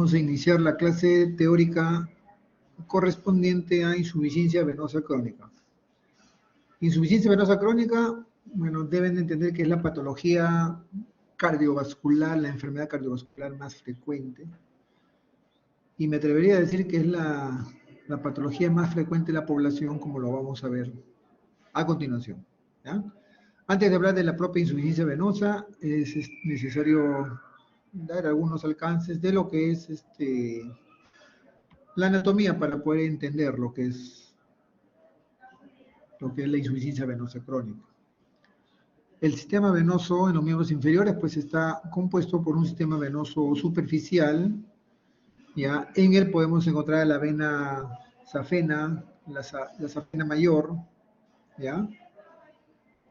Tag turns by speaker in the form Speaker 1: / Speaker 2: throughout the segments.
Speaker 1: Vamos a iniciar la clase teórica correspondiente a insuficiencia venosa crónica. Insuficiencia venosa crónica, bueno, deben entender que es la patología cardiovascular, la enfermedad cardiovascular más frecuente. Y me atrevería a decir que es la patología más frecuente en la población, como lo vamos a ver a continuación, ¿ya? Antes de hablar de la propia insuficiencia venosa, es necesario dar algunos alcances de lo que es la anatomía para poder entender lo que es la insuficiencia venosa crónica. El sistema venoso en los miembros inferiores pues está compuesto por un sistema venoso superficial, ¿ya? En él podemos encontrar la vena safena, la safena mayor, ¿ya?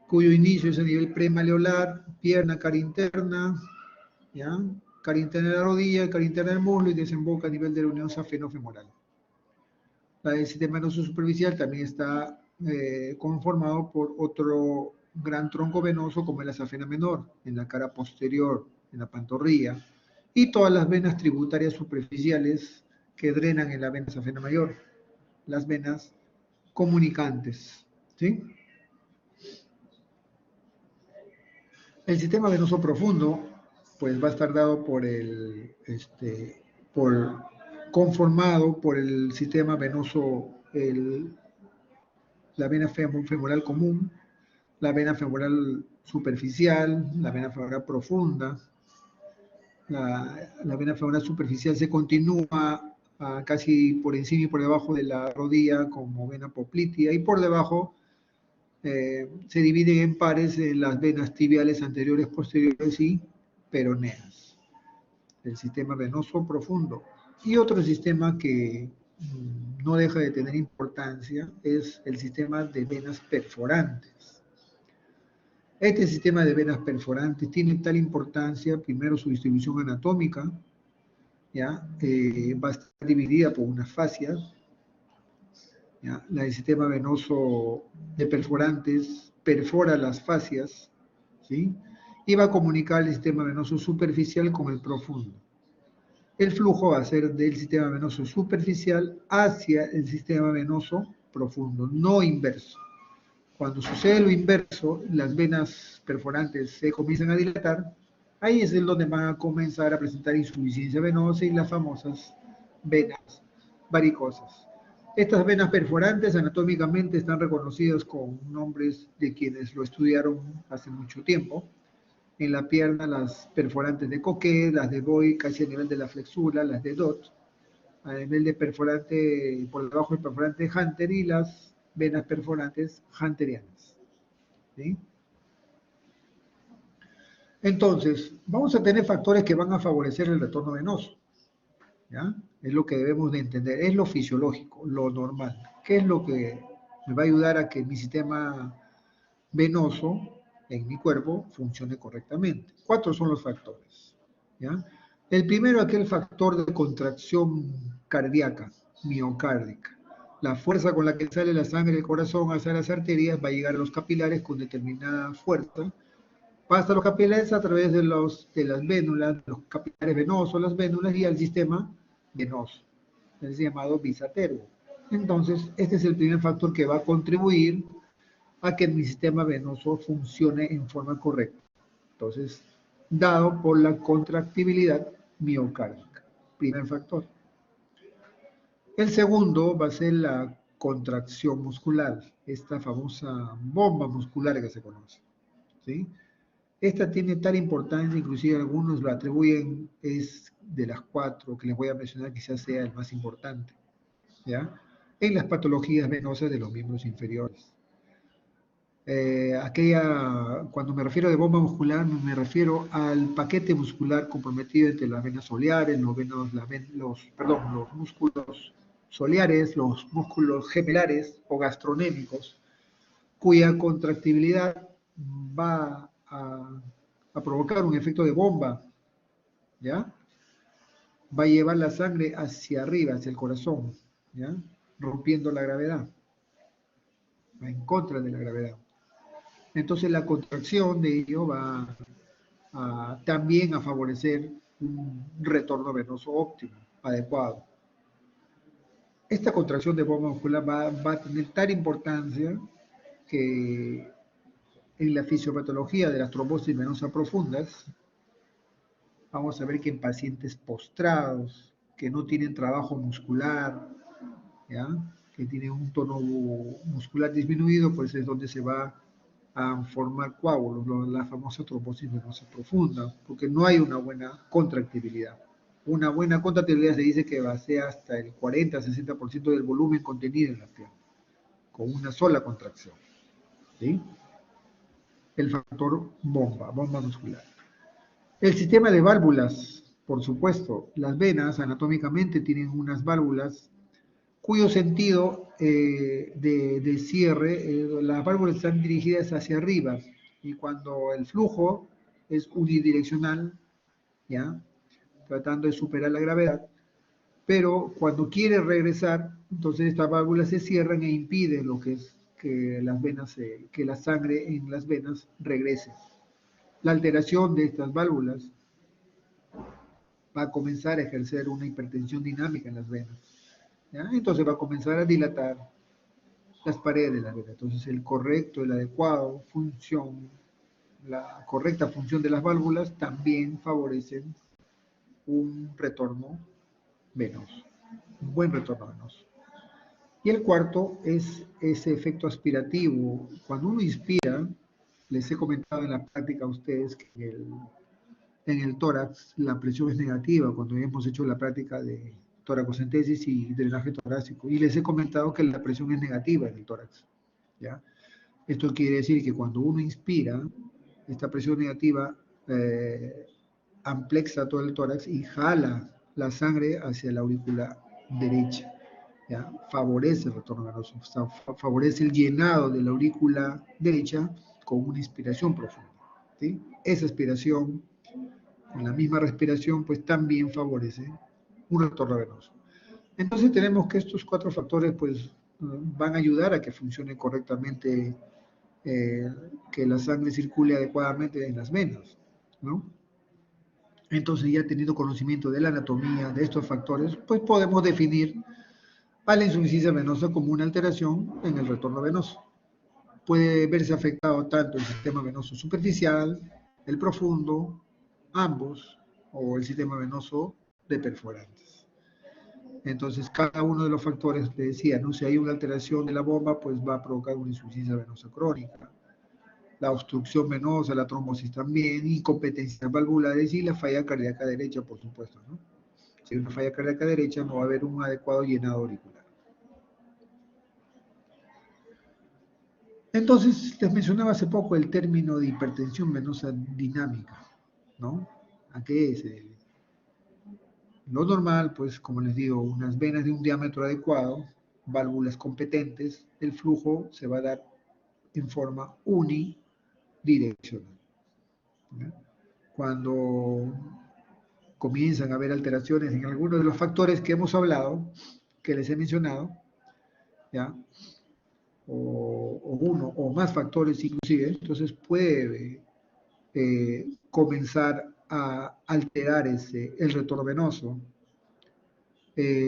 Speaker 1: Cuyo inicio es a nivel premaleolar, pierna, cara interna, ¿ya? Cara interna de la rodilla, cara interna del muslo y desemboca a nivel de la unión safeno-femoral. El sistema venoso superficial también está conformado por otro gran tronco venoso como es la safena menor, en la cara posterior, en la pantorrilla, y todas las venas tributarias superficiales que drenan en la vena safena mayor, las venas comunicantes, ¿sí? El sistema venoso profundo, pues va a estar dado conformado por el sistema venoso, la vena femoral común, la vena femoral superficial, la vena femoral profunda. La vena femoral superficial se continúa casi por encima y por debajo de la rodilla como vena poplitea, y por debajo se dividen en pares en las venas tibiales anteriores, posteriores y peroneas. El sistema venoso profundo. Y otro sistema que no deja de tener importancia es el sistema de venas perforantes. Este sistema de venas perforantes tiene tal importancia, primero su distribución anatómica, ¿ya? Va a estar dividida por unas fascias, ¿ya? El sistema venoso de perforantes perfora las fascias, ¿sí? Y va a comunicar el sistema venoso superficial con el profundo. El flujo va a ser del sistema venoso superficial hacia el sistema venoso profundo, no inverso. Cuando sucede lo inverso, las venas perforantes se comienzan a dilatar, ahí es donde van a comenzar a presentar insuficiencia venosa y las famosas venas varicosas. Estas venas perforantes anatómicamente están reconocidas con nombres de quienes lo estudiaron hace mucho tiempo. En la pierna, las perforantes de Coquet, las de Boy, casi a nivel de la flexura, las de Dot, a nivel de perforante, por debajo del perforante de Hunter, y las venas perforantes hunterianas, ¿sí? Entonces, vamos a tener factores que van a favorecer el retorno venoso, ¿ya? Es lo que debemos de entender, es lo fisiológico, lo normal. ¿Qué es lo que me va a ayudar a que mi sistema venoso en mi cuerpo funcione correctamente? 4 son los factores, ¿ya? El primero, aquel factor de contracción cardíaca, miocárdica. La fuerza con la que sale la sangre del corazón hacia las arterias va a llegar a los capilares con determinada fuerza. Pasa a los capilares a través de las vénulas, los capilares venosos, las vénulas, y al sistema venoso, es llamado bisaterbo. Entonces, este es el primer factor que va a contribuir a que mi sistema venoso funcione en forma correcta. Entonces, dado por la contractibilidad miocárdica. Primer factor. El segundo va a ser la contracción muscular, esta famosa bomba muscular que se conoce, ¿sí? Esta tiene tal importancia, inclusive algunos lo atribuyen, es de las 4 que les voy a mencionar, quizás sea el más importante, ¿ya? En las patologías venosas de los miembros inferiores. Cuando me refiero de bomba muscular, me refiero al paquete muscular comprometido entre las venas soleares, los músculos soleares, los músculos gemelares o gastronémicos, cuya contractibilidad va a provocar un efecto de bomba, ¿ya? Va a llevar la sangre hacia arriba, hacia el corazón, ¿ya? Rompiendo la gravedad, va en contra de la gravedad. Entonces la contracción de ello va también a favorecer un retorno venoso óptimo, adecuado. Esta contracción de bomba muscular va a tener tal importancia que en la fisiopatología de las trombosis venosas profundas, vamos a ver que en pacientes postrados, que no tienen trabajo muscular, ¿ya? Que tienen un tono muscular disminuido, pues es donde se va a formar coágulos, la famosa trombosis venosa profunda, porque no hay una buena contractibilidad. Una buena contractibilidad se dice que va a ser hasta el 40-60% del volumen contenido en la pierna, con una sola contracción. ¿Sí? El factor bomba muscular. El sistema de válvulas, por supuesto, las venas anatómicamente tienen unas válvulas cuyo sentido de cierre, las válvulas están dirigidas hacia arriba y cuando el flujo es unidireccional, ¿ya? Tratando de superar la gravedad, pero cuando quiere regresar, entonces estas válvulas se cierran e impiden lo que es que las venas, que la sangre en las venas regrese. La alteración de estas válvulas va a comenzar a ejercer una hipertensión dinámica en las venas. ¿Ya? Entonces va a comenzar a dilatar las paredes de la vena. Entonces el correcto, el adecuado función, la correcta función de las válvulas también favorecen un retorno venoso, un buen retorno venoso. Y el cuarto es ese efecto aspirativo. Cuando uno inspira, les he comentado en la práctica a ustedes que en el tórax la presión es negativa cuando hemos hecho la práctica de toracocentesis y drenaje torácico. Y les he comentado que la presión es negativa en el tórax. ¿Ya? Esto quiere decir que cuando uno inspira, esta presión negativa amplexa todo el tórax y jala la sangre hacia la aurícula derecha. ¿Ya? Favorece el retorno venoso, o sea, favorece el llenado de la aurícula derecha con una inspiración profunda. ¿Sí? Esa aspiración, con la misma respiración, pues también favorece un retorno venoso. Entonces tenemos que estos cuatro factores pues van a ayudar a que funcione correctamente, que la sangre circule adecuadamente en las venas, ¿no? Entonces ya teniendo conocimiento de la anatomía de estos factores, pues podemos definir a la insuficiencia venosa como una alteración en el retorno venoso. Puede verse afectado tanto el sistema venoso superficial, el profundo, ambos, o el sistema venoso de perforantes. Entonces, cada uno de los factores, le decía, ¿no? Si hay una alteración de la bomba, pues va a provocar una insuficiencia venosa crónica. La obstrucción venosa, la trombosis también, incompetencias valvulares y la falla cardíaca derecha, por supuesto, ¿no? Si hay una falla cardíaca derecha, no va a haber un adecuado llenado auricular. Entonces, les mencionaba hace poco el término de hipertensión venosa dinámica, ¿no? ¿A qué es? Lo normal, pues, como les digo, unas venas de un diámetro adecuado, válvulas competentes, el flujo se va a dar en forma unidireccional. ¿Ya? Cuando comienzan a haber alteraciones en algunos de los factores que hemos hablado, que les he mencionado, ¿ya? O uno o más factores inclusive, entonces puede comenzar a alterar el retorno venoso.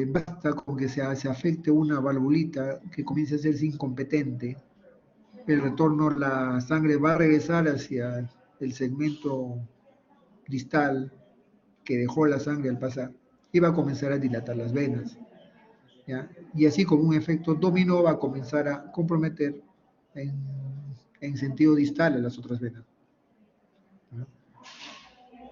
Speaker 1: Basta con que se afecte una valvulita que comience a hacerse incompetente, el retorno, la sangre va a regresar hacia el segmento distal que dejó la sangre al pasar y va a comenzar a dilatar las venas. ¿Ya? Y así como un efecto dominó va a comenzar a comprometer en sentido distal a las otras venas. ¿Ya?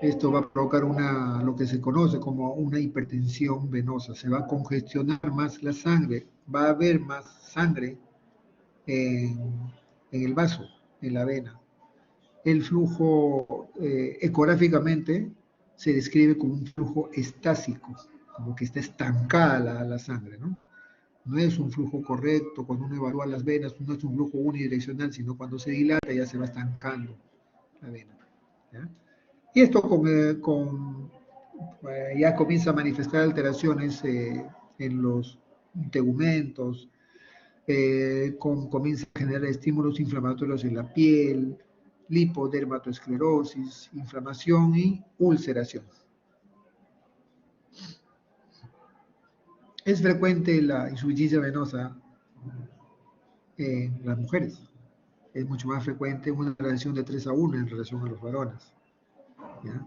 Speaker 1: Esto va a provocar lo que se conoce como una hipertensión venosa. Se va a congestionar más la sangre, va a haber más sangre en el vaso, en la vena. El flujo ecográficamente se describe como un flujo estásico, como que está estancada la sangre, ¿no? No es un flujo correcto, cuando uno evalúa las venas, no es un flujo unidireccional, sino cuando se dilata ya se va estancando la vena. ¿Ya? Y esto ya comienza a manifestar alteraciones en los tegumentos, comienza a generar estímulos inflamatorios en la piel, lipodermatoesclerosis, inflamación y ulceración. Es frecuente la insuficiencia venosa en las mujeres. Es mucho más frecuente una relación de 3-1 en relación a los varones. ¿Ya?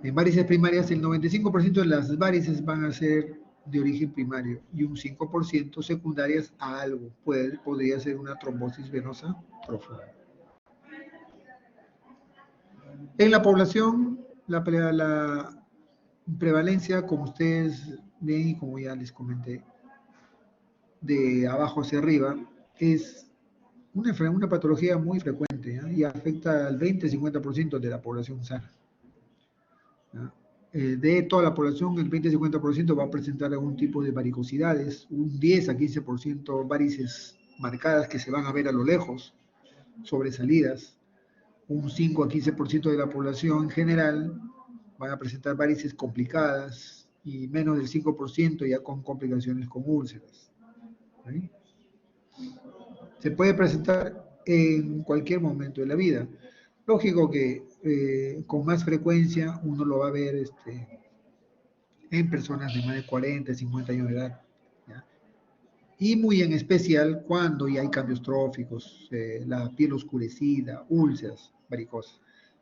Speaker 1: En varices primarias, el 95% de las varices van a ser de origen primario y un 5% secundarias a algo. Podría ser una trombosis venosa profunda. En la población, la prevalencia, como ustedes ven y como ya les comenté, de abajo hacia arriba, es una patología muy frecuente, ¿eh? Y afecta al 20-50% de la población sana. De toda la población, el 20-50% va a presentar algún tipo de varicosidades, un 10-15% varices marcadas que se van a ver a lo lejos, sobresalidas, un 5-15% de la población en general van a presentar varices complicadas y menos del 5% ya con complicaciones con úlceras. ¿Sí? Se puede presentar en cualquier momento de la vida. Lógico que con más frecuencia uno lo va a ver en personas de más de 40, 50 años de edad. ¿Ya? Y muy en especial cuando ya hay cambios tróficos, la piel oscurecida, úlceras, varicosas.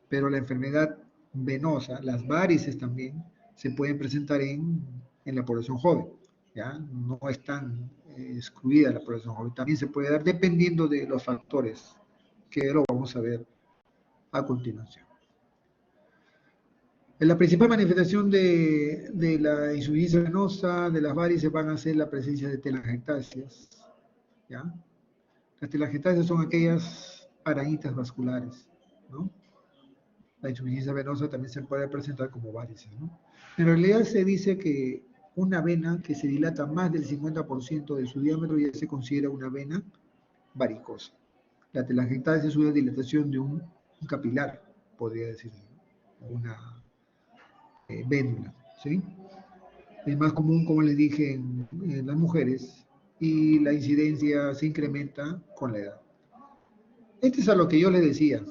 Speaker 1: Pero la enfermedad venosa, las varices también, se pueden presentar en la población joven. ¿Ya? No están excluidas la población joven. También se puede dar dependiendo de los factores, que lo vamos a ver a continuación. La principal manifestación de la insuficiencia venosa, de las varices, van a ser la presencia de telangiectasias. ¿Ya? Las telangiectasias son aquellas arañitas vasculares, ¿no? La insuficiencia venosa también se puede presentar como varices, ¿no? En realidad se dice que una vena que se dilata más del 50% de su diámetro ya se considera una vena varicosa. La telangiectasia es una dilatación de un capilar, podría decirse, ¿no? Una vénula, ¿sí? Es más común, como les dije, en las mujeres y la incidencia se incrementa con la edad. Esto es a lo que yo les decía,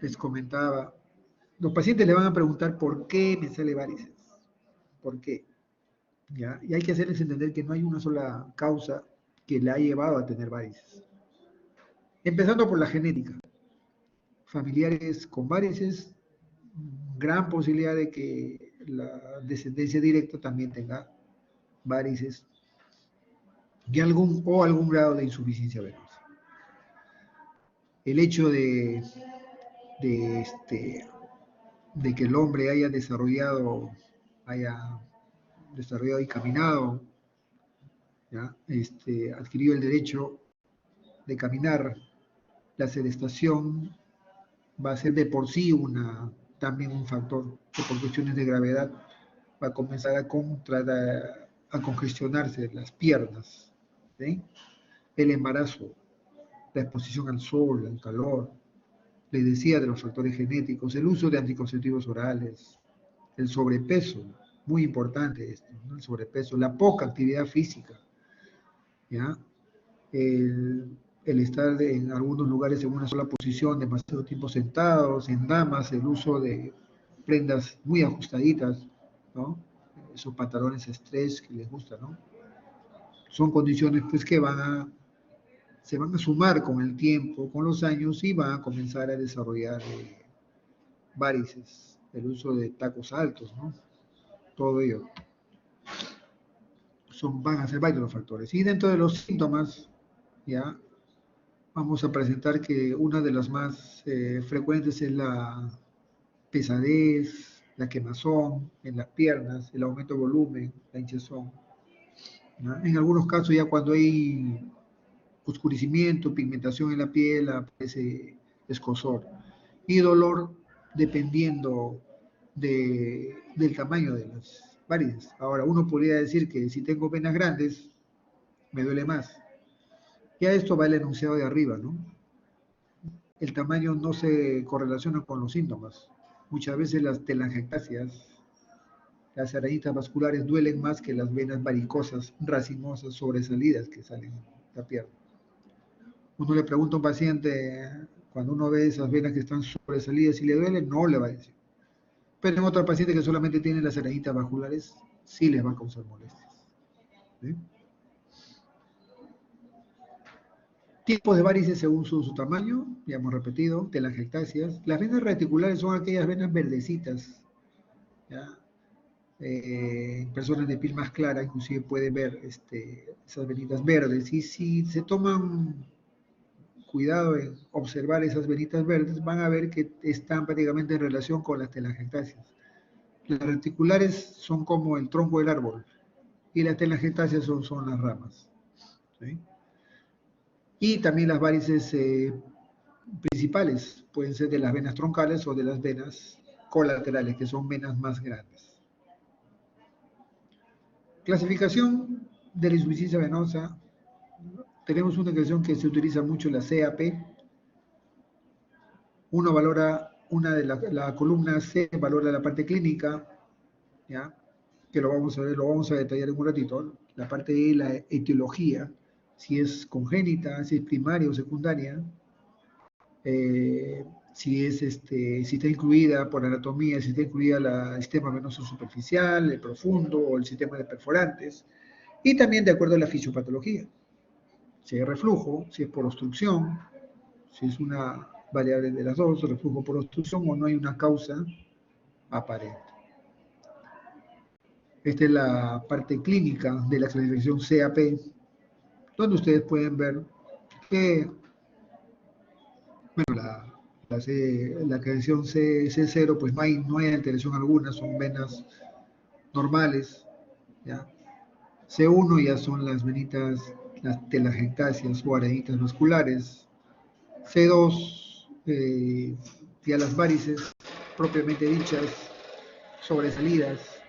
Speaker 1: les comentaba. Los pacientes le van a preguntar por qué me sale varices, por qué. ¿Ya? Y hay que hacerles entender que no hay una sola causa que le ha llevado a tener varices. Empezando por la genética. Familiares con varices, gran posibilidad de que la descendencia directa también tenga varices y algún grado de insuficiencia venosa. El hecho de, de que el hombre haya desarrollado y caminado, ¿ya? Adquirió el derecho de caminar, la sedestación va a ser de por sí también un factor que por cuestiones de gravedad va a comenzar a congestionarse las piernas, ¿sí? El embarazo, la exposición al sol, al calor, les decía de los factores genéticos, el uso de anticonceptivos orales, el sobrepeso, muy importante esto, ¿no? El sobrepeso, la poca actividad física, ¿ya? El estar en algunos lugares en una sola posición, demasiado tiempo sentados, en damas, el uso de prendas muy ajustaditas, ¿no? Esos pantalones estrés que les gusta, ¿no? Son condiciones pues que se van a sumar con el tiempo, con los años y van a comenzar a desarrollar varices, el uso de tacos altos, ¿no? Todo ello van a ser varios los factores. Y dentro de los síntomas, ya vamos a presentar que una de las más frecuentes es la pesadez, la quemazón en las piernas, el aumento de volumen, la hinchazón. ¿No? En algunos casos ya cuando hay oscurecimiento, pigmentación en la piel, aparece escozor y dolor dependiendo del tamaño de las varices. Ahora, uno podría decir que si tengo venas grandes, me duele más. Y a esto va el enunciado de arriba, ¿no? El tamaño no se correlaciona con los síntomas. Muchas veces las telangiectasias, las arañitas vasculares, duelen más que las venas varicosas, racimosas, sobresalidas que salen en la pierna. Uno le pregunta a un paciente, cuando uno ve esas venas que están sobresalidas y le duelen, no le va a decir. Pero en otro paciente que solamente tiene las arañitas vasculares, sí les va a causar molestias. ¿Sí? Tipos de varices según su tamaño, ya hemos repetido, telangiectasias. Las venas reticulares son aquellas venas verdecitas, ¿ya? Personas de piel más clara inclusive pueden ver esas venitas verdes, y si se toman cuidado en observar esas venitas verdes, van a ver que están prácticamente en relación con las telangiectasias. Las reticulares son como el tronco del árbol y las telangiectasias son las ramas. ¿Sí? Y también las varices principales pueden ser de las venas troncales o de las venas colaterales, que son venas más grandes. Clasificación de la insuficiencia venosa. Tenemos una clasificación que se utiliza mucho, la CAP. Uno valora, una de la columna C valora la parte clínica, ¿ya? Que lo vamos a ver, lo vamos a detallar en un ratito. La parte de la etiología, si es congénita, si es primaria o secundaria, si está incluida por anatomía, si está incluida el sistema venoso superficial, el profundo o el sistema de perforantes, y también de acuerdo a la fisiopatología. Si hay reflujo, si es por obstrucción, si es una variable de las dos, reflujo por obstrucción o no hay una causa aparente. Esta es la parte clínica de la clasificación CAP, donde ustedes pueden ver que, bueno, la clasificación C0, pues no hay alteración alguna, son venas normales, ¿ya? C1 ya son las venitas, las telangiectasias o arenitas vasculares. C2, ya las varices propiamente dichas, sobresalidas.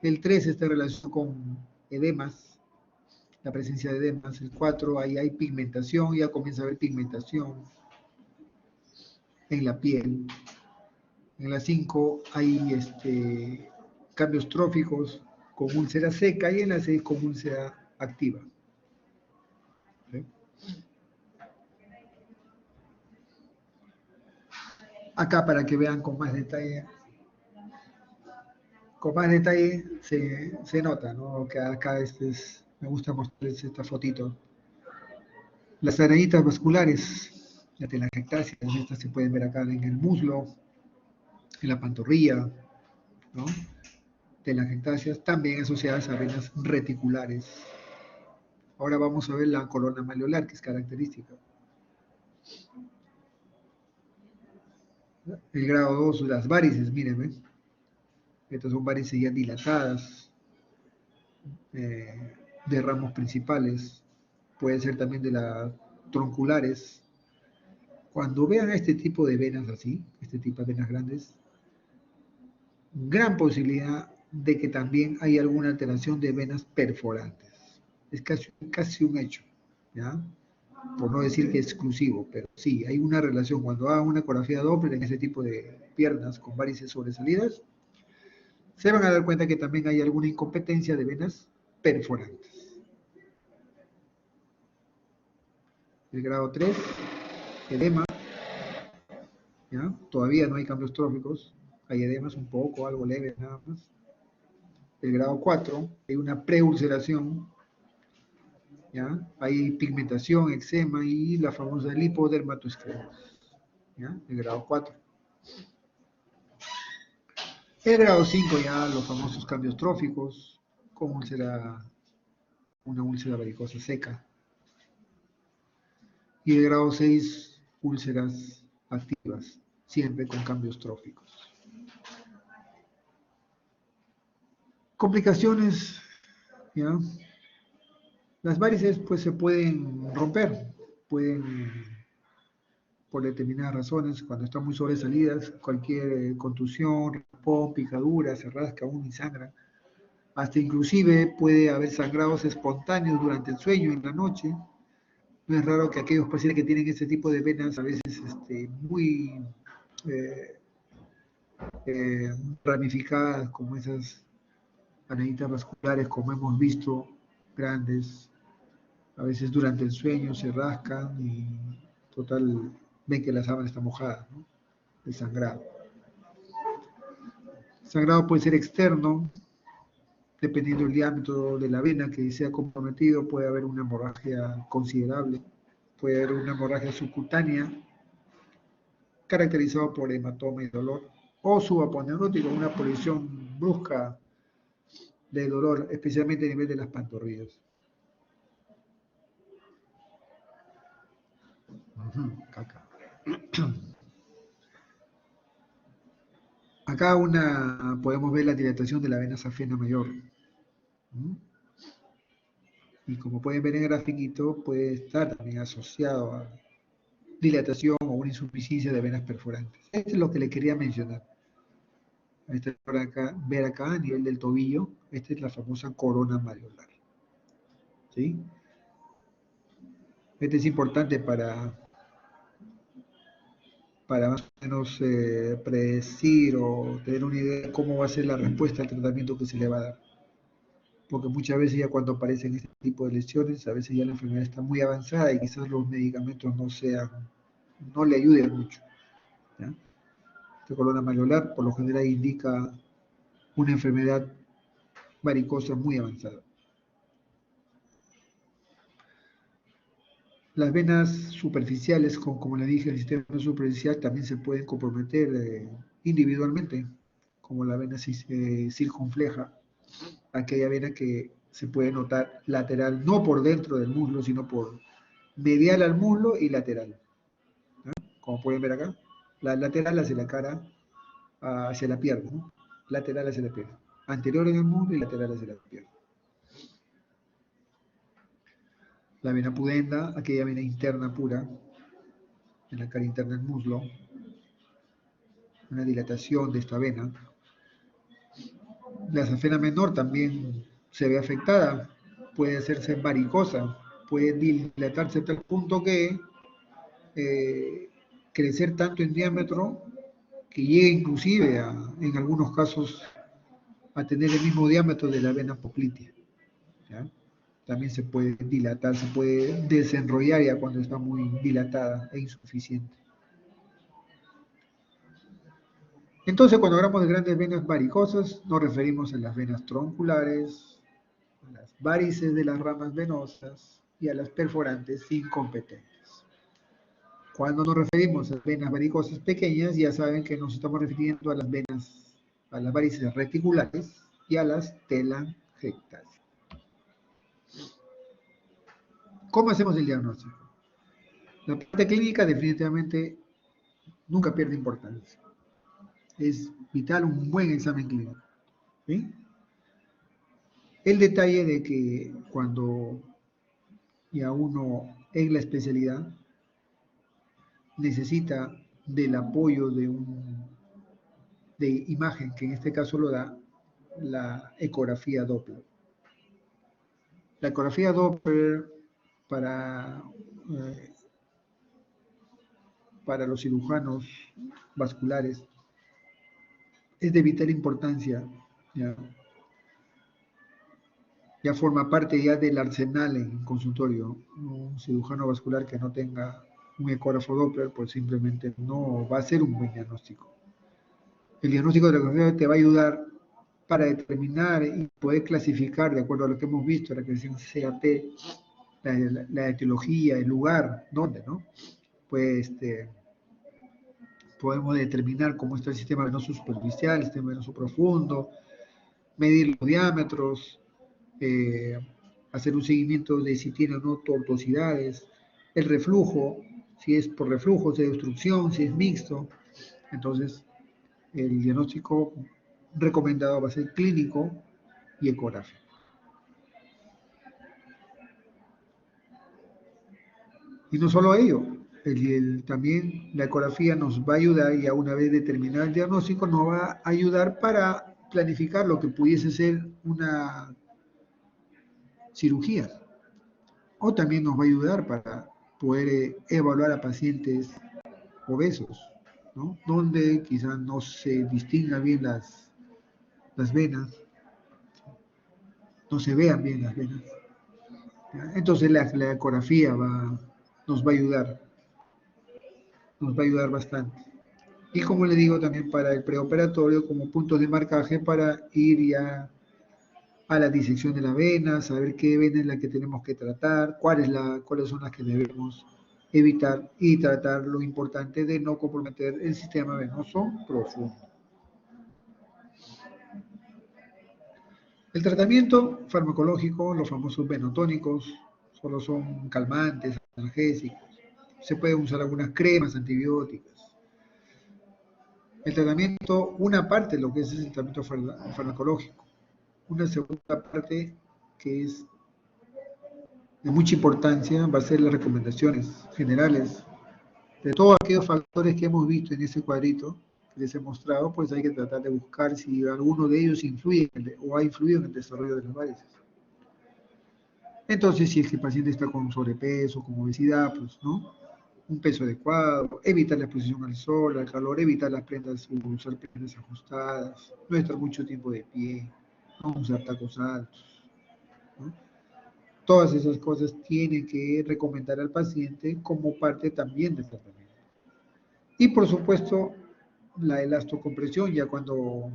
Speaker 1: El 3 está en relación con edemas, la presencia de edemas. El 4, ahí hay pigmentación, ya comienza a haber pigmentación en la piel. En la 5 hay cambios tróficos con úlcera seca, y en la 6 con úlcera activa. ¿Sí? Acá para que vean con más detalle se nota, ¿no? Que acá me gusta mostrarles esta fotito. Las arañitas vasculares, la telangiectasia, estas se pueden ver acá en el muslo, en la pantorrilla, ¿no? Telangiectasias también asociadas a venas reticulares. Ahora vamos a ver la corona malleolar, que es característica. El grado 2, las varices, mírenme. Estas son varices ya dilatadas, de ramos principales. Puede ser también de las tronculares. Cuando vean este tipo de venas así, este tipo de venas grandes, gran posibilidad de que también hay alguna alteración de venas perforantes. Es casi un hecho, ¿ya? Por no decir que es exclusivo, pero sí, hay una relación. Cuando hagan una ecografía Doppler en ese tipo de piernas con varices sobresalidas, se van a dar cuenta que también hay alguna incompetencia de venas perforantes. El grado 3, edema, ¿ya? Todavía no hay cambios tróficos, hay edemas un poco, algo leve nada más. El grado 4, hay una preulceración, ¿ya? Hay pigmentación, eczema y la famosa lipodermatoesclerosis, ¿ya? El grado 4. El grado 5 ya los famosos cambios tróficos, con una úlcera varicosa seca. Y el grado 6, úlceras activas, siempre con cambios tróficos. Complicaciones, ¿ya? Las varices pues se pueden romper, pueden, por determinadas razones, cuando están muy sobresalidas, cualquier contusión, raspón, picadura, se rasca uno y sangra. Hasta inclusive puede haber sangrados espontáneos durante el sueño, en la noche. No es raro que aquellos pacientes que tienen este tipo de venas a veces muy eh, ramificadas, como esas anenitas vasculares, como hemos visto, grandes, a veces durante el sueño se rascan y total ven que la sábana está mojada, ¿no? El sangrado. El sangrado puede ser externo, dependiendo del diámetro de la vena que sea comprometido, puede haber una hemorragia considerable, puede haber una hemorragia subcutánea caracterizada por hematoma y dolor, o subaponeurótico, una posición brusca de dolor, especialmente a nivel de las pantorrillas. Caca. Acá podemos ver la dilatación de la vena safena mayor. Y como pueden ver en el grafiquito, puede estar también asociado a dilatación o una insuficiencia de venas perforantes. Esto es lo que le quería mencionar. Ver acá a nivel del tobillo, esta es la famosa corona malleolar. ¿Sí? Este es importante para más o menos predecir o tener una idea de cómo va a ser la respuesta al tratamiento que se le va a dar. Porque muchas veces ya cuando aparecen este tipo de lesiones, a veces ya la enfermedad está muy avanzada y quizás los medicamentos no le ayuden mucho. ¿Ya? Esta columna malleolar por lo general indica una enfermedad varicosa muy avanzada. Las venas superficiales, como le dije, el sistema superficial también se pueden comprometer individualmente, como la vena circunfleja, aquella vena que se puede notar lateral, no por dentro del muslo, sino por medial al muslo y lateral. ¿No? Como pueden ver acá, la lateral hacia la cara, hacia la pierna, ¿no? Lateral hacia la pierna, anterior en el muslo y lateral hacia la pierna. La vena pudenda, aquella vena interna pura, en la cara interna del muslo, una dilatación de esta vena. La safena menor también se ve afectada, puede hacerse varicosa, puede dilatarse a tal punto que crecer tanto en diámetro que llegue inclusive en algunos casos a tener el mismo diámetro de la vena poplitea. ¿Ya? También se puede dilatar, se puede desenrollar ya cuando está muy dilatada e insuficiente. Entonces, cuando hablamos de grandes venas varicosas, nos referimos a las venas tronculares, a las varices de las ramas venosas y a las perforantes incompetentes. Cuando nos referimos a venas varicosas pequeñas, ya saben que nos estamos refiriendo a las venas, a las varices reticulares y a las telangiectales. ¿Cómo hacemos el diagnóstico? La parte clínica definitivamente nunca pierde importancia. Es vital un buen examen clínico. ¿Sí? El detalle de que cuando ya uno en la especialidad necesita del apoyo de imagen, que en este caso lo da la ecografía Doppler. La ecografía Doppler para, eh, para los cirujanos vasculares es de vital importancia. Ya forma parte ya del arsenal en consultorio. Un cirujano vascular que no tenga un ecógrafo Doppler, pues simplemente no va a ser un buen diagnóstico. El diagnóstico de la ecografía te va a ayudar para determinar y poder clasificar, de acuerdo a lo que hemos visto, la clasificación CAT, la etiología, el lugar, dónde, ¿no? Pues podemos determinar cómo está el sistema venoso superficial, el sistema venoso profundo, medir los diámetros, hacer un seguimiento de si tiene o no tortuosidades, el reflujo, si es por reflujo, si es de obstrucción, si es mixto. Entonces, el diagnóstico recomendado va a ser clínico y ecográfico. Y no solo ello, también la ecografía nos va a ayudar, y a una vez determinado el diagnóstico, nos va a ayudar para planificar lo que pudiese ser una cirugía. O también nos va a ayudar para poder evaluar a pacientes obesos, ¿no? Donde quizás no se distingan bien las venas, no se vean bien las venas. ¿Ya? Entonces la ecografía nos va a ayudar bastante. Y como le digo, también para el preoperatorio como puntos de marcaje para ir ya a la disección de la vena, saber qué vena es la que tenemos que tratar, cuáles son las que debemos evitar y tratar lo importante de no comprometer el sistema venoso profundo. El tratamiento farmacológico, los famosos venotónicos, solo son calmantes, analgésicos. Se pueden usar algunas cremas antibióticas. El tratamiento, una parte de lo que es el tratamiento farmacológico, una segunda parte que es de mucha importancia va a ser las recomendaciones generales de todos aquellos factores que hemos visto en ese cuadrito que les he mostrado, pues hay que tratar de buscar si alguno de ellos influye o ha influido en el desarrollo de las varices. Entonces, si es que el paciente está con sobrepeso, con obesidad, pues, ¿no? Un peso adecuado, evitar la exposición al sol, al calor, evitar las prendas, usar prendas ajustadas, no estar mucho tiempo de pie, no usar tacos altos, ¿no? Todas esas cosas tienen que recomendar al paciente como parte también del tratamiento. Y por supuesto, la elastocompresión, ya cuando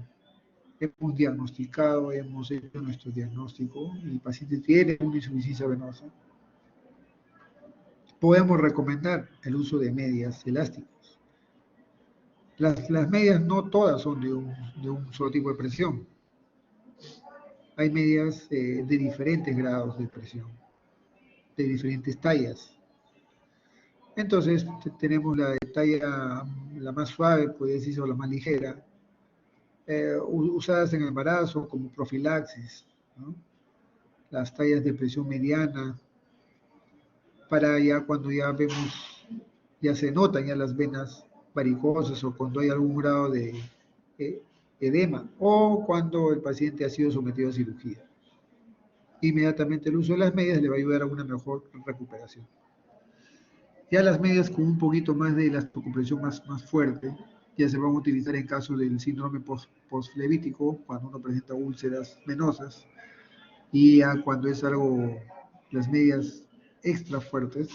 Speaker 1: hemos diagnosticado, hemos hecho nuestro diagnóstico y el paciente tiene una insuficiencia venosa, podemos recomendar el uso de medias elásticas. Las medias no todas son de un solo tipo de presión. Hay medias de diferentes grados de presión, de diferentes tallas. Entonces tenemos la de talla la más suave, puede decirse, o la más ligera, usadas en embarazo como profilaxis, ¿no? Las tallas de presión mediana, para ya cuando ya vemos, ya se notan ya las venas varicosas o cuando hay algún grado de eh, edema o cuando el paciente ha sido sometido a cirugía. Inmediatamente el uso de las medias le va a ayudar a una mejor recuperación. Ya las medias con un poquito más de elastocompresión más fuerte, ya se van a utilizar en caso del síndrome postflevítico, cuando uno presenta úlceras venosas, y ya cuando es algo, las medias extra fuertes,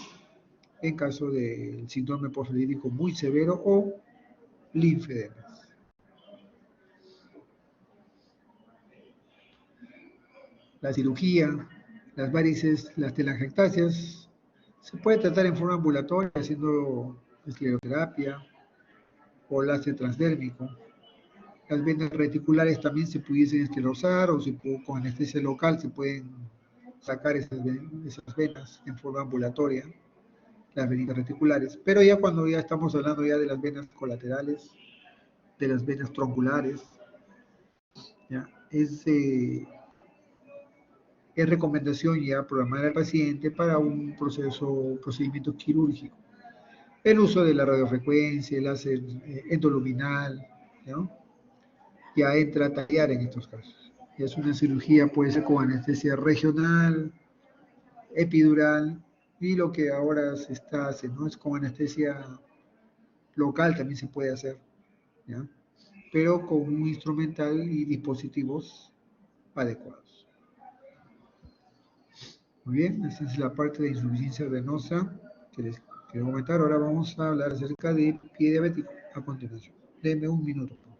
Speaker 1: en caso del síndrome postflevítico muy severo o linfedemas. La cirugía, las varices, las telangiectasias, se puede tratar en forma ambulatoria haciendo escleroterapia o láser transdérmico. Las venas reticulares también se pudiesen esclerosar o con anestesia local se pueden sacar esas venas en forma ambulatoria, las venitas reticulares. Pero ya cuando ya estamos hablando ya de las venas colaterales, de las venas tronculares, ¿ya? Es recomendación ya programar al paciente para un procedimiento quirúrgico. El uso de la radiofrecuencia, el láser endoluminal, ¿no? Ya entra a tallar en estos casos. Ya es una cirugía, puede ser con anestesia regional, epidural, y lo que ahora se está haciendo, ¿no? Es con anestesia local también se puede hacer, ¿ya? Pero con un instrumental y dispositivos adecuados. Muy bien, esa es la parte de insuficiencia venosa que les quiero comentar. Ahora vamos a hablar acerca de pie diabético a continuación. Denme un minuto, por favor.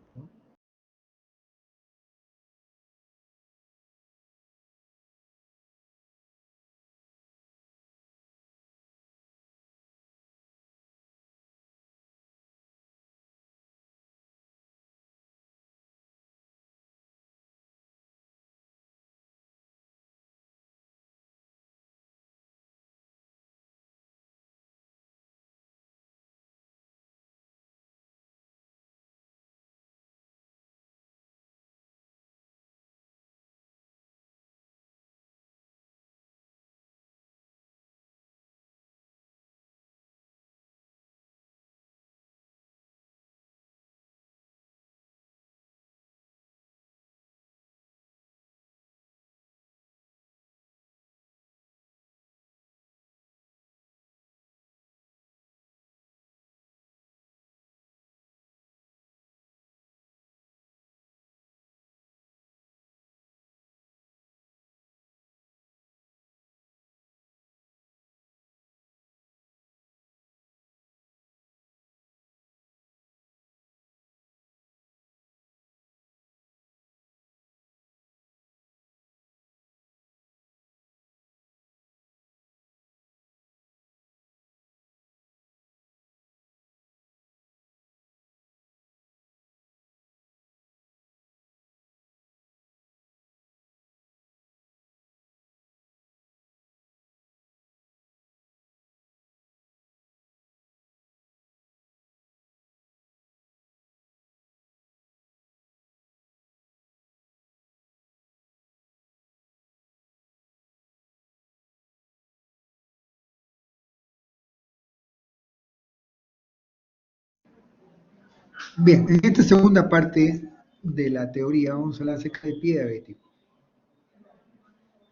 Speaker 1: Bien, en esta segunda parte de la teoría vamos a hablar acerca del pie diabético.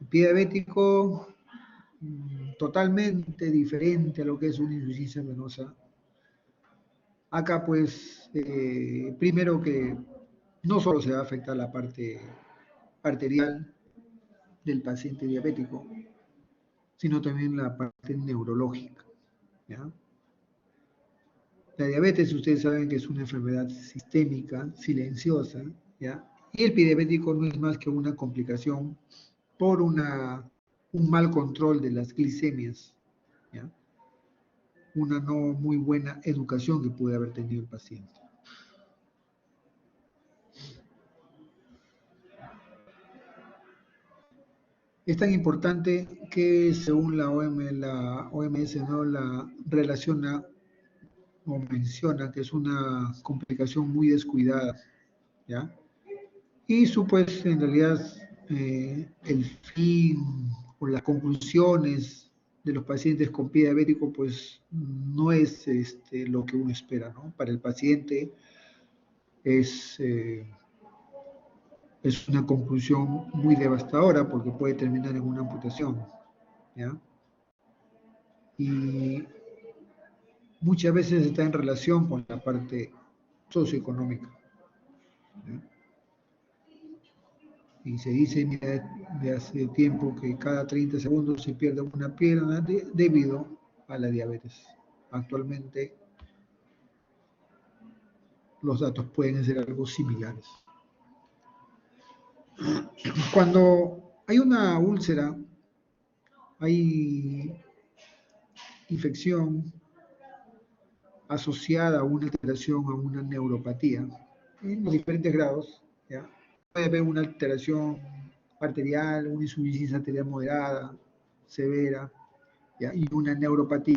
Speaker 1: El pie diabético totalmente diferente a lo que es una insuficiencia venosa. Acá pues, primero que no solo se va a afectar la parte arterial del paciente diabético, sino también la parte neurológica. ¿Ya? La diabetes, ustedes saben que es una enfermedad sistémica, silenciosa, ¿ya? Y el pie diabético no es más que una complicación por un mal control de las glicemias, ¿ya? Una no muy buena educación que puede haber tenido el paciente. Es tan importante que según la OMS no la relaciona o menciona que es una complicación muy descuidada, ¿ya? Y su pues en realidad el fin o las conclusiones de los pacientes con pie diabético pues no es lo que uno espera, ¿no? Para el paciente es, eh, es una conclusión muy devastadora porque puede terminar en una amputación, ¿ya? Y muchas veces está en relación con la parte socioeconómica, ¿ya? Y se dice mira, de hace tiempo que cada 30 segundos se pierde una pierna debido a la diabetes. Actualmente los datos pueden ser algo similares. Cuando hay una úlcera, hay infección asociada a una alteración, a una neuropatía, en los diferentes grados, ¿ya? Puede haber una alteración arterial, una insuficiencia arterial moderada, severa, ¿ya? Y una neuropatía.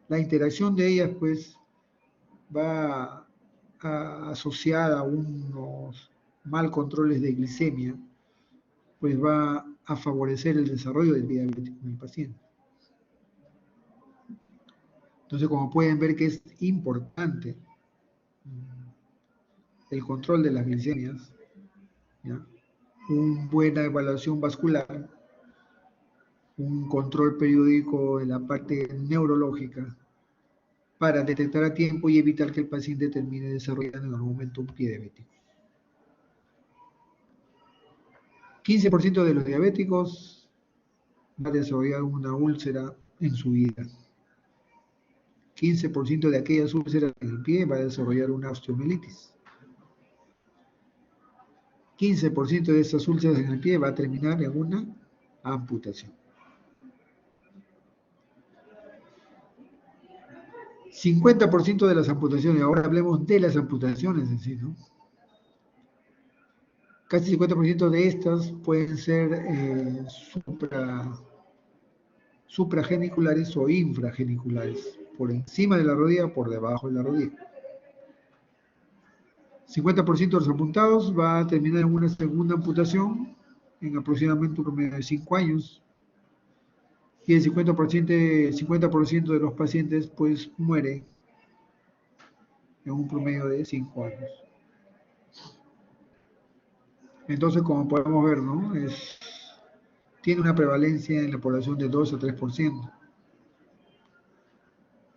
Speaker 1: La interacción de ellas, pues, va asociada a unos mal controles de glicemia, pues va a favorecer el desarrollo del diabetes en el paciente. Entonces, como pueden ver que es importante el control de las glicemias, ¿ya? Una buena evaluación vascular, un control periódico en la parte neurológica para detectar a tiempo y evitar que el paciente termine desarrollando en algún momento un pie diabético. 15% de los diabéticos va a desarrollar una úlcera en su vida. 15% de aquellas úlceras en el pie va a desarrollar una osteomielitis. 15% de esas úlceras en el pie va a terminar en una amputación. 50% de las amputaciones, ahora hablemos de las amputaciones en sí, ¿no? Casi 50% de estas pueden ser suprageniculares o infrageniculares, por encima de la rodilla o por debajo de la rodilla. 50% de los apuntados va a terminar en una segunda amputación en aproximadamente un promedio de 5 años y el 50% de los pacientes pues muere en un promedio de 5 años. Entonces, como podemos ver, ¿no? Tiene una prevalencia en la población de 2 a 3%.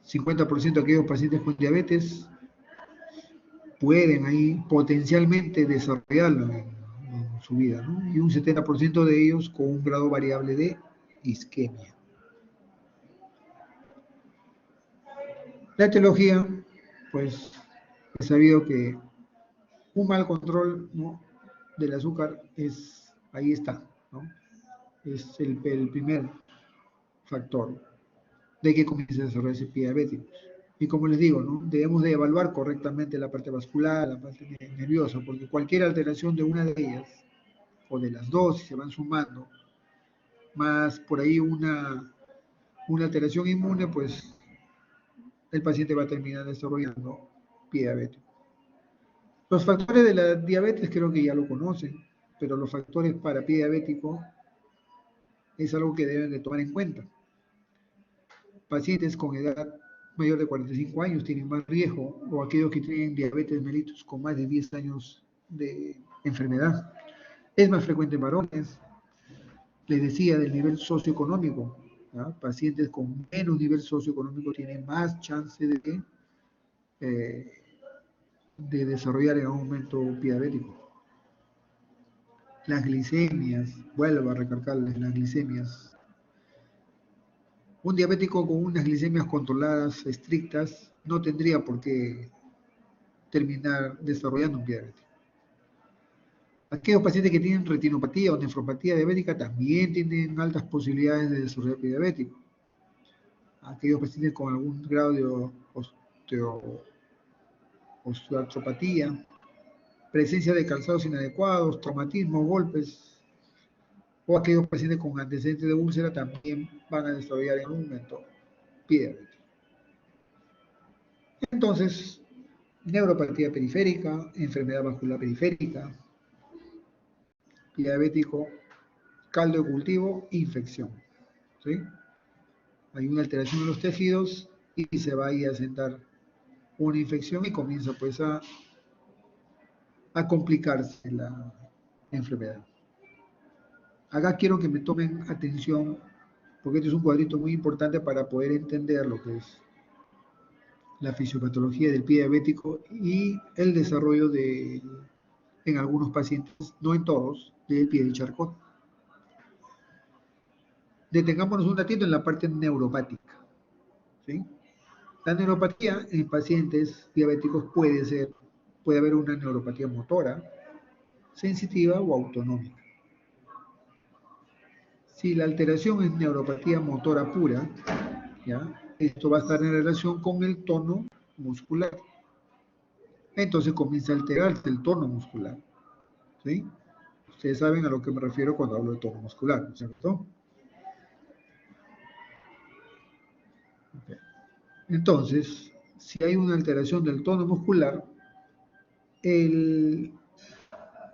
Speaker 1: 50% de aquellos pacientes con diabetes pueden ahí potencialmente desarrollarlo en su vida, ¿no? Y un 70% de ellos con un grado variable de isquemia. La etiología, pues, he sabido que un mal control, ¿no?, del azúcar ahí está, ¿no? Es el primer factor de que comience a desarrollarse pie diabético. Y como les digo, ¿no?, debemos de evaluar correctamente la parte vascular, la parte nerviosa, porque cualquier alteración de una de ellas, o de las dos, si se van sumando, más por ahí una alteración inmune, pues el paciente va a terminar desarrollando pie diabético. Los factores de la diabetes creo que ya lo conocen, pero los factores para pie diabético es algo que deben de tomar en cuenta. Pacientes con edad mayor de 45 años tienen más riesgo, o aquellos que tienen diabetes mellitus con más de 10 años de enfermedad. Es más frecuente en varones. Les decía del nivel socioeconómico. ¿Ya? Pacientes con menos nivel socioeconómico tienen más chance eh, de desarrollar en algún momento diabético. Las glicemias, vuelvo a recalcarles, las glicemias. Un diabético con unas glicemias controladas, estrictas, no tendría por qué terminar desarrollando un diabetes. Aquellos pacientes que tienen retinopatía o nefropatía diabética también tienen altas posibilidades de desarrollar diabético. Aquellos pacientes con algún grado de osteoartropatía, presencia de calzados inadecuados, traumatismo, golpes, o aquellos pacientes con antecedentes de úlcera también van a desarrollar en un momento diabetes. Entonces, neuropatía periférica, enfermedad vascular periférica, diabético, caldo de cultivo, infección. ¿Sí? Hay una alteración de los tejidos y se va a sentar una infección y comienza pues a complicarse la enfermedad. Acá quiero que me tomen atención porque este es un cuadrito muy importante para poder entender lo que es la fisiopatología del pie diabético y el desarrollo en algunos pacientes, no en todos, del pie de Charcot. Detengámonos un ratito en la parte neuropática. ¿Sí? La neuropatía en pacientes diabéticos puede haber una neuropatía motora, sensitiva o autonómica. Si la alteración es neuropatía motora pura, ¿ya? Esto va a estar en relación con el tono muscular. Entonces comienza a alterarse el tono muscular. ¿Sí? Ustedes saben a lo que me refiero cuando hablo de tono muscular, ¿no es cierto? Okay. Entonces, si hay una alteración del tono muscular,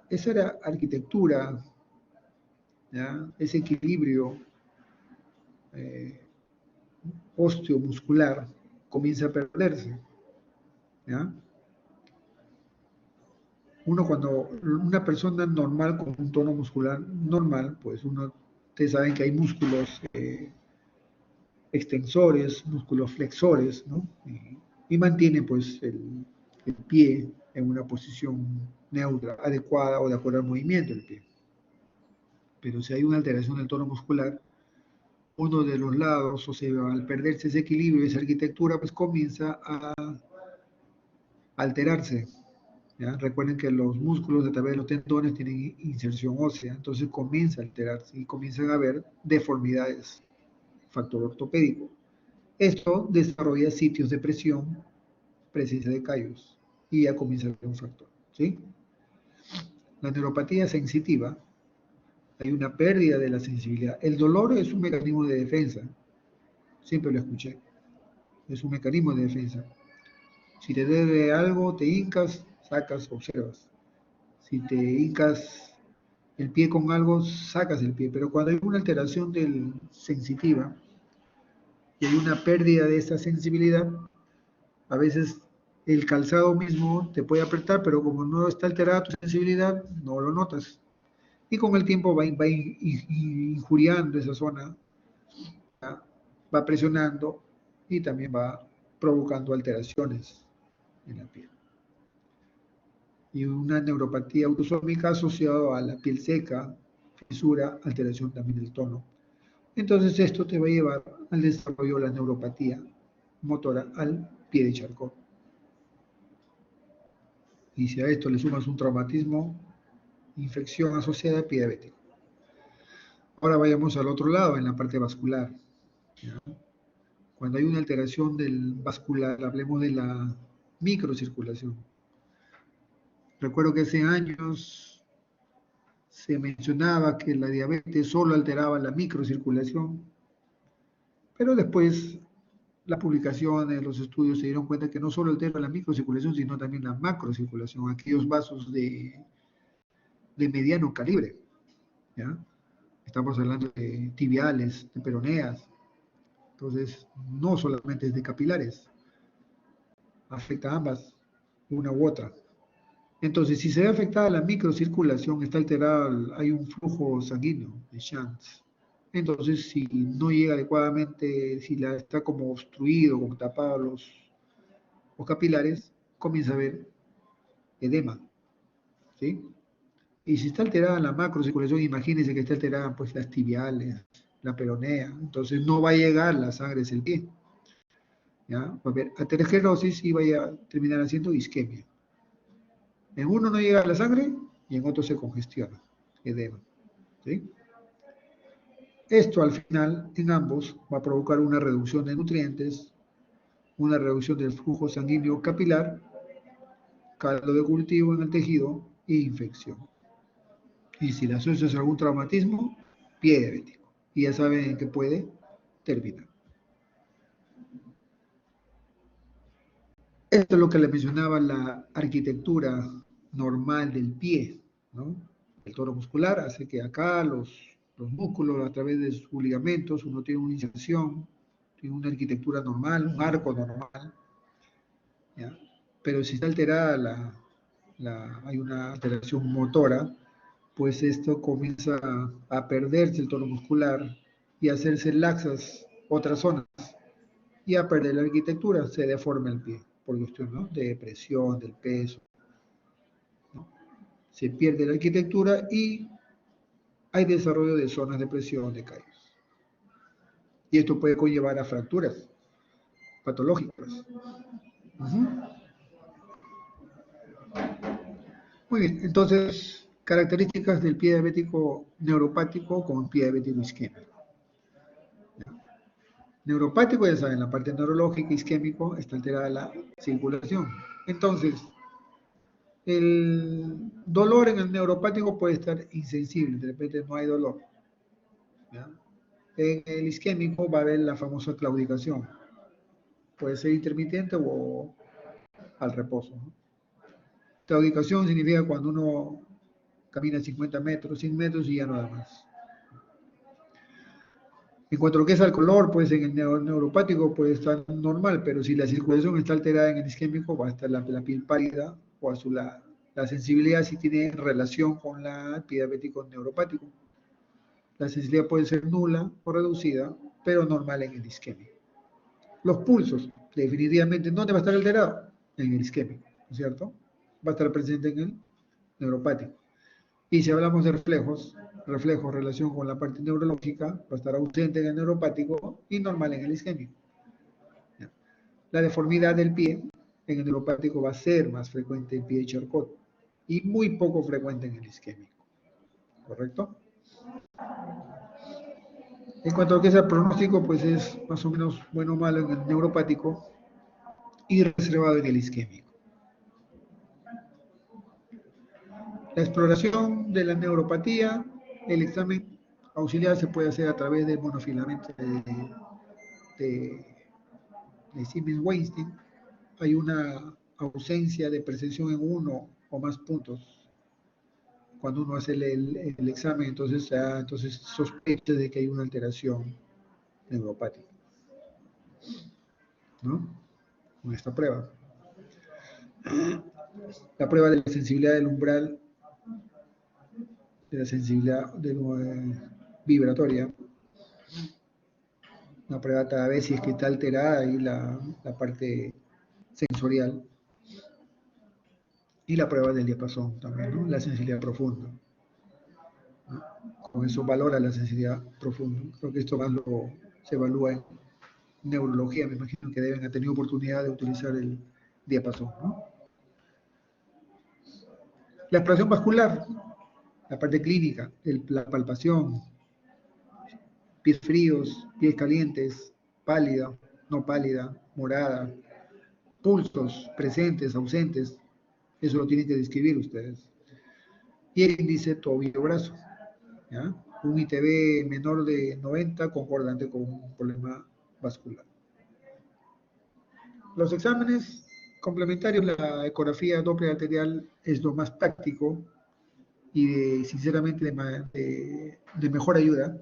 Speaker 1: esa arquitectura, ¿ya? Ese equilibrio eh, osteomuscular comienza a perderse. ¿Ya? Cuando una persona normal con un tono muscular normal, pues ustedes saben que hay músculos extensores, músculos flexores, ¿no? Y mantiene pues el pie en una posición neutra, adecuada o de acuerdo al movimiento del pie. Pero si hay una alteración del tono muscular, uno de los lados, o sea, al perderse ese equilibrio, esa arquitectura, pues comienza a alterarse. ¿Ya? Recuerden que los músculos a través de los tendones tienen inserción ósea, entonces comienza a alterarse y comienzan a haber deformidades, factor ortopédico. Esto desarrolla sitios de presión, presencia de callos, y ya comienza a haber un factor. ¿Sí? La neuropatía sensitiva, hay una pérdida de la sensibilidad. El dolor es un mecanismo de defensa, siempre lo escuché, es un mecanismo de defensa. Si te debe algo, te hincas, sacas, observas. Si te hincas el pie con algo, sacas el pie. Pero cuando hay una alteración sensitiva y hay una pérdida de esa sensibilidad, a veces el calzado mismo te puede apretar, pero como no está alterada tu sensibilidad, no lo notas. Y con el tiempo va injuriando esa zona, va presionando y también va provocando alteraciones en la piel. Y una neuropatía autosómica asociada a la piel seca, fisura, alteración también del tono. Entonces esto te va a llevar al desarrollo de la neuropatía motora al pie de Charcot. Y si a esto le sumas un traumatismo, infección asociada a pie diabético. Ahora vayamos al otro lado, en la parte vascular. ¿Ya? Cuando hay una alteración del vascular, hablemos de la microcirculación. Recuerdo que hace años se mencionaba que la diabetes solo alteraba la microcirculación, pero después las publicaciones, los estudios se dieron cuenta que no solo altera la microcirculación, sino también la macrocirculación, aquellos vasos de mediano calibre. ¿Ya? Estamos hablando de tibiales, de peroneas, entonces no solamente es de capilares, afecta a ambas, una u otra. Entonces, si se ve afectada la microcirculación, está alterada, hay un flujo sanguíneo de Shanks. Entonces, si no llega adecuadamente, si la está como obstruido, como tapado los capilares, comienza a haber edema, ¿sí? Y si está alterada la macrocirculación, imagínense que está alterada pues las tibiales, la peronea, entonces no va a llegar la sangre hacia el pie, ¿ya? Va a haber aterosclerosis y va a terminar haciendo isquemia. En uno no llega la sangre y en otro se congestiona, edema, ¿sí? Esto al final, en ambos, va a provocar una reducción de nutrientes, una reducción del flujo sanguíneo capilar, caldo de cultivo en el tejido e infección. Y si le asocias algún traumatismo, pie diabético. Y ya saben en qué puede terminar. Esto es lo que le mencionaba la arquitectura normal del pie, ¿no? El toro muscular hace que acá los músculos, a través de sus ligamentos, uno tiene una inserción, tiene una arquitectura normal, un arco normal, ¿ya? Pero si está alterada hay una alteración motora, pues esto comienza a perderse el tono muscular y a hacerse laxas otras zonas y a perder la arquitectura, se deforma el pie por cuestión, ¿no?, de presión, del peso, ¿no? Se pierde la arquitectura y hay desarrollo de zonas de presión, de callos. Y esto puede conllevar a fracturas patológicas. Muy bien, entonces, características del pie diabético neuropático con pie diabético isquémico. Neuropático, ya saben, la parte neurológica, isquémico, está alterada la circulación. Entonces, el dolor en el neuropático puede estar insensible, de repente no hay dolor, ¿ya? En el isquémico va a haber la famosa claudicación, puede ser intermitente o al reposo, ¿no? Claudicación significa cuando uno camina 50 metros, 100 metros y ya no da más. En cuanto a lo que es al color, pues en el neuropático puede estar normal, pero si la circulación está alterada en el isquémico, va a estar la piel pálida o azulada. La sensibilidad sí tiene relación con el pie diabético neuropático. La sensibilidad puede ser nula o reducida, pero normal en el isquémico. Los pulsos, definitivamente, ¿dónde va a estar alterado? En el isquémico, ¿no es cierto? Va a estar presente en el neuropático. Y si hablamos de reflejos, relación con la parte neurológica, va a estar ausente en el neuropático y normal en el isquémico. La deformidad del pie en el neuropático va a ser más frecuente en pie de Charcot y muy poco frecuente en el isquémico. ¿Correcto? En cuanto a lo que es el pronóstico, pues es más o menos bueno o malo en el neuropático y reservado en el isquémico. La exploración de la neuropatía, el examen auxiliar se puede hacer a través del monofilamento de Siemens-Weinstein. Hay una ausencia de percepción en uno o más puntos cuando uno hace el examen, entonces sospecha de que hay una alteración neuropática, ¿no? Con esta prueba. La prueba de la sensibilidad del umbral, de la sensibilidad vibratoria, la prueba cada vez si es que está alterada ahí la parte sensorial, y la prueba del diapasón también, ¿no?, la sensibilidad profunda, ¿no? Con eso valora la sensibilidad profunda. Creo que esto más se evalúa en neurología, me imagino que deben haber tenido oportunidad de utilizar el diapasón, ¿no? La exploración vascular, la parte clínica, la palpación, pies fríos, pies calientes, pálida, no pálida, morada, pulsos presentes, ausentes, eso lo tienen que describir ustedes. Y el índice tobillo-brazo, ¿ya? Un ITB menor de 90 concordante con un problema vascular. Los exámenes complementarios, la ecografía Doppler arterial es lo más práctico y sinceramente de mejor ayuda,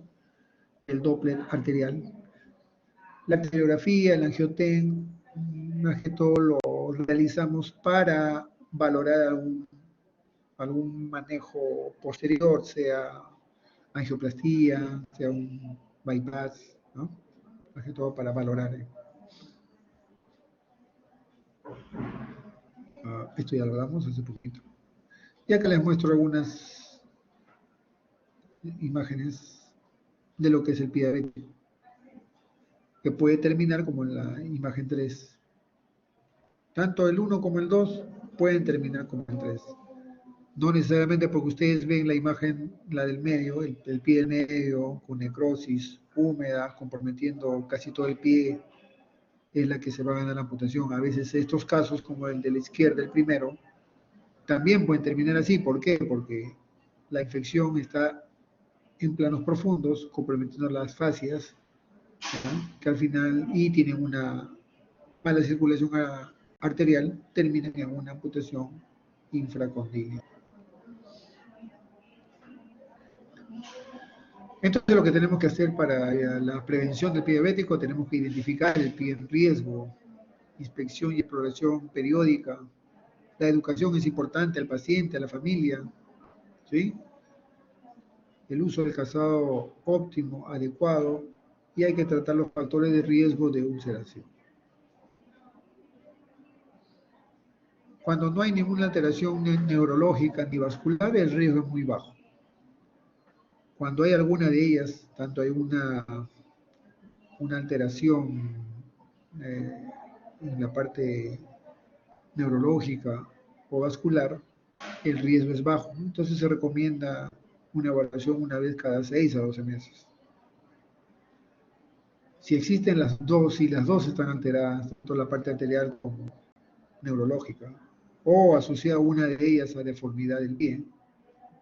Speaker 1: el Doppler arterial. La arteriografía, el angioten, más que todo lo realizamos para valorar algún manejo posterior, sea angioplastía, sea un bypass, ¿no? Más que todo para valorar. Esto ya lo hablamos hace poquito. Y acá les muestro algunas imágenes de lo que es el pie diabético, que puede terminar como en la imagen 3. Tanto el 1 como el 2 pueden terminar como el 3. No necesariamente porque ustedes ven la imagen, la del medio, el pie del medio, con necrosis húmeda, comprometiendo casi todo el pie, es la que se va a ganar la amputación. A veces estos casos, como el de la izquierda, el primero, también pueden terminar así. ¿Por qué? Porque la infección está en planos profundos, comprometiendo las fascias, ¿no? Que al final, y tienen una mala circulación arterial, terminan en una amputación infracondílea. Entonces, lo que tenemos que hacer para la prevención del pie diabético, tenemos que identificar el pie en riesgo, inspección y exploración periódica. La educación es importante al paciente, a la familia, ¿sí? El uso del calzado óptimo, adecuado, y hay que tratar los factores de riesgo de ulceración. Cuando no hay ninguna alteración neurológica ni vascular, el riesgo es muy bajo. Cuando hay alguna de ellas, tanto hay una alteración en la parte neurológica o vascular, el riesgo es bajo. Entonces se recomienda una evaluación una vez cada 6 a 12 meses. Si existen las dos, y las dos están alteradas, tanto la parte arterial como neurológica, o asociada una de ellas a deformidad del pie,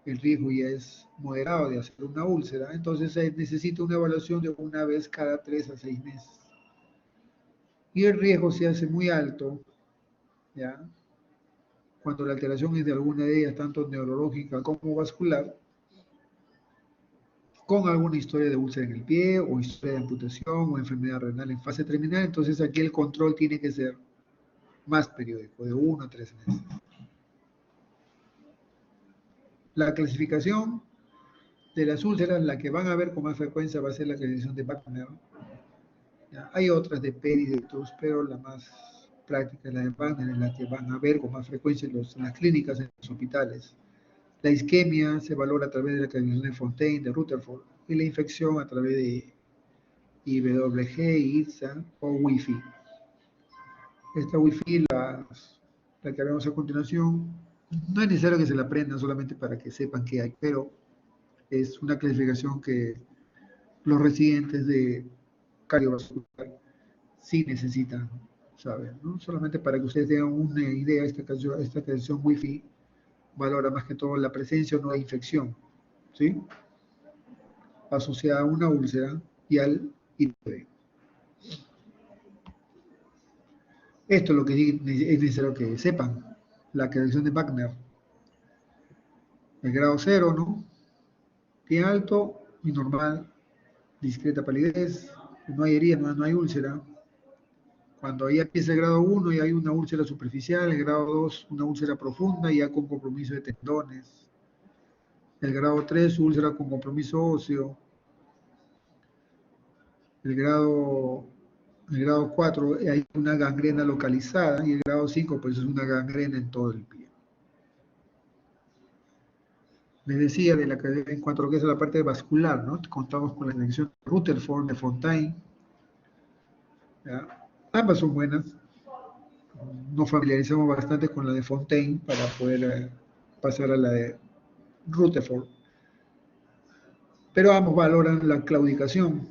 Speaker 1: el riesgo ya es moderado de hacer una úlcera, entonces se necesita una evaluación de una vez cada 3 a 6 meses. Y el riesgo se hace muy alto, ¿ya? Cuando la alteración es de alguna de ellas, tanto neurológica como vascular, con alguna historia de úlcera en el pie, o historia de amputación, o enfermedad renal en fase terminal, entonces aquí el control tiene que ser más periódico, de 1 a 3 meses. La clasificación de las úlceras, la que van a ver con más frecuencia va a ser la clasificación de Wagner. ¿Ya? Hay otras de Peri, de tos, pero la más práctica es la de Wagner, es la que van a ver con más frecuencia en las clínicas, en los hospitales. La isquemia se valora a través de la clasificación de Fontaine, de Rutherford, y la infección a través de IWG, ITSA o Wi-Fi. Esta Wi-Fi, la que haremos a continuación, no es necesario que se la aprendan solamente para que sepan qué hay, pero es una clasificación que los residentes de cardiovascular sí necesitan saber, ¿no? Solamente para que ustedes tengan una idea, esta canción Wi-Fi valora más que todo la presencia o no de infección, ¿sí? Asociada a una úlcera y al ITB. Esto es lo que es necesario que sepan. La corrección de Wagner. El grado 0, ¿no? Pie alto y normal, discreta palidez, no hay herida, no hay úlcera. Cuando ya empieza el grado 1 y hay una úlcera superficial, el grado 2 una úlcera profunda ya con compromiso de tendones. El grado 3 úlcera con compromiso óseo. El grado 4 hay una gangrena localizada y el grado 5 pues es una gangrena en todo el pie. Les decía en cuanto a lo que es la parte vascular, ¿no? Contamos con la infección de Rutherford, de Fontaine. ¿Ya? Ambas son buenas. Nos familiarizamos bastante con la de Fontaine para poder pasar a la de Rutherford. Pero ambos valoran la claudicación.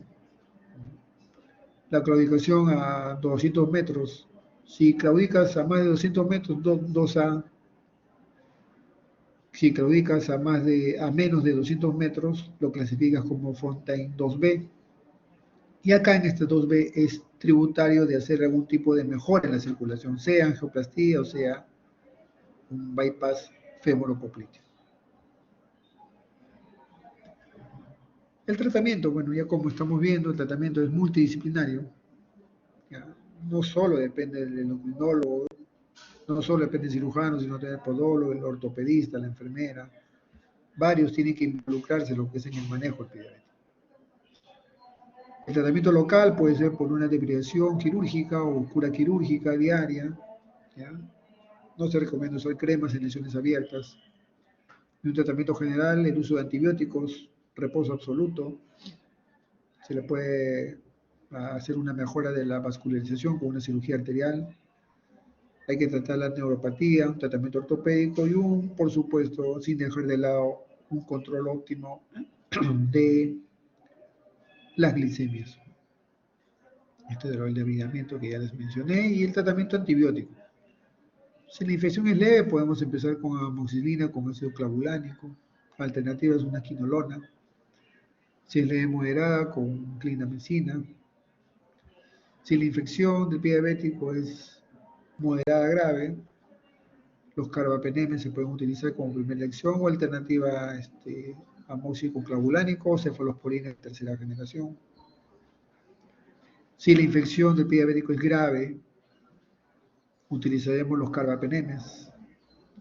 Speaker 1: La claudicación a 200 metros. Si claudicas a más de 200 metros, 2A. Si claudicas a menos de 200 metros, lo clasificas como Fontaine 2B. Y acá en este 2B es tributario de hacer algún tipo de mejora en la circulación, sea angioplastía o sea un bypass femoropopliteo. El tratamiento, bueno, ya como estamos viendo, el tratamiento es multidisciplinario. ¿Ya? no solo depende del endocrinólogo, no solo depende del cirujano, sino también del podólogo, el ortopedista, la enfermera. Varios tienen que involucrarse en lo que es en el manejo del pie diabético. El tratamiento local puede ser por una depilación quirúrgica o cura quirúrgica diaria. ¿Ya? No se recomienda usar cremas en lesiones abiertas. En un tratamiento general, el uso de antibióticos, reposo absoluto. Se le puede hacer una mejora de la vascularización con una cirugía arterial. Hay que tratar la neuropatía, un tratamiento ortopédico y por supuesto, sin dejar de lado un control óptimo de las glicemias. Este es el debridamiento que ya les mencioné y el tratamiento antibiótico. Si la infección es leve, podemos empezar con amoxicilina, con ácido clavulánico. Alternativa es una quinolona. Si es leve moderada, con clindamicina. Si la infección del pie diabético es moderada grave, los carbapenemes se pueden utilizar como primera elección o alternativa amoxicilina clavulánico o cefalosporina de tercera generación. Si la infección del pie diabético es grave, utilizaremos los carbapenemes,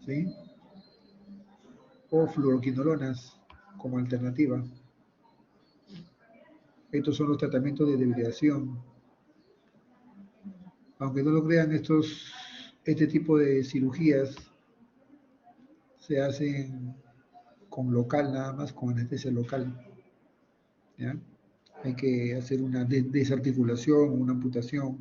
Speaker 1: ¿sí? O fluoroquinolonas como alternativa. Estos son los tratamientos de debridación. Aunque no lo crean, este tipo de cirugías se hacen con local nada más, con anestesia local. ¿Ya? Hay que hacer una desarticulación, una amputación.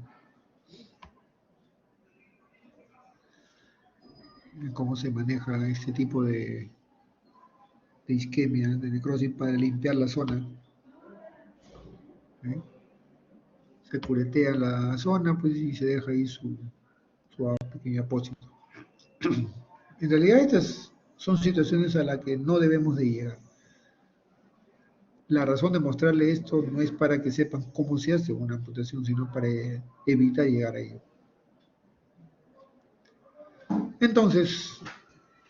Speaker 1: Cómo se maneja este tipo de isquemia, de necrosis para limpiar la zona. ¿Eh? Se curetea la zona pues, y se deja ahí su pequeño apósito. En realidad estas son situaciones a las que no debemos de llegar. La razón de mostrarle esto no es para que sepan cómo se hace una amputación, sino para evitar llegar a ello. Entonces,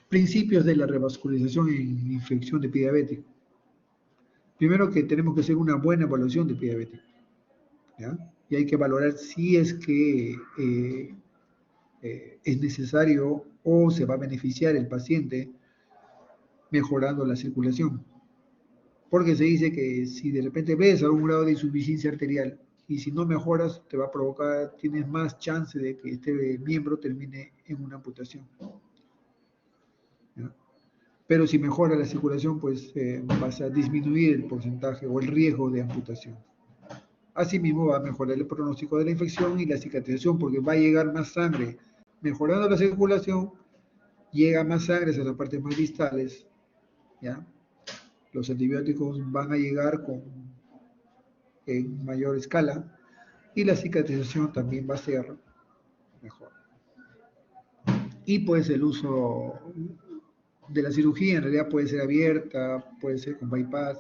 Speaker 1: principios de la revascularización en infección de pie diabético. Primero que tenemos que hacer una buena evaluación de pie diabético. ¿Ya? Y hay que valorar si es que es necesario o se va a beneficiar el paciente mejorando la circulación. Porque se dice que si de repente ves algún grado de insuficiencia arterial y si no mejoras, te va a provocar, tienes más chance de que este miembro termine en una amputación. ¿Ya? Pero si mejora la circulación, pues vas a disminuir el porcentaje o el riesgo de amputación. Asimismo, va a mejorar el pronóstico de la infección y la cicatrización, porque va a llegar más sangre. Mejorando la circulación, llega más sangre a las partes más distales, ¿ya? Los antibióticos van a llegar en mayor escala y la cicatrización también va a ser mejor. Y pues el uso de la cirugía en realidad puede ser abierta, puede ser con bypass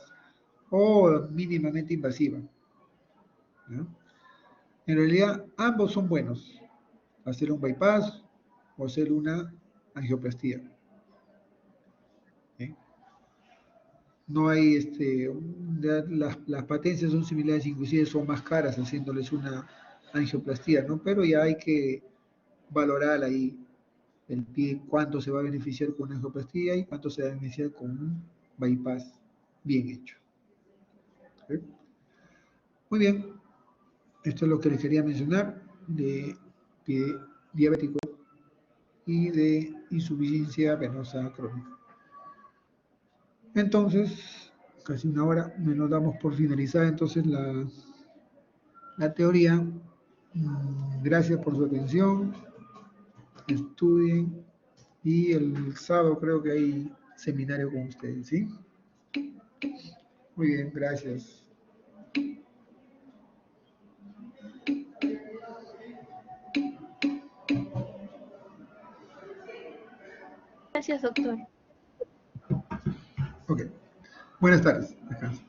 Speaker 1: o mínimamente invasiva, ¿no? En realidad ambos son buenos, hacer un bypass o hacer una angioplastía. ¿Sí? No hay, las patencias son similares, inclusive son más caras haciéndoles una angioplastía, ¿no? Pero ya hay que valorar ahí el pie, cuánto se va a beneficiar con una angioplastia y cuánto se va a beneficiar con un bypass bien hecho. ¿Sí? Muy bien, esto es lo que les quería mencionar de pie diabético y de insuficiencia venosa crónica. Entonces, casi una hora, nos damos por finalizada entonces la teoría. Gracias por su atención, estudien y el sábado creo que hay seminario con ustedes, ¿sí? Muy bien, gracias.
Speaker 2: Gracias, doctor.
Speaker 1: Ok. Buenas tardes. Descanso.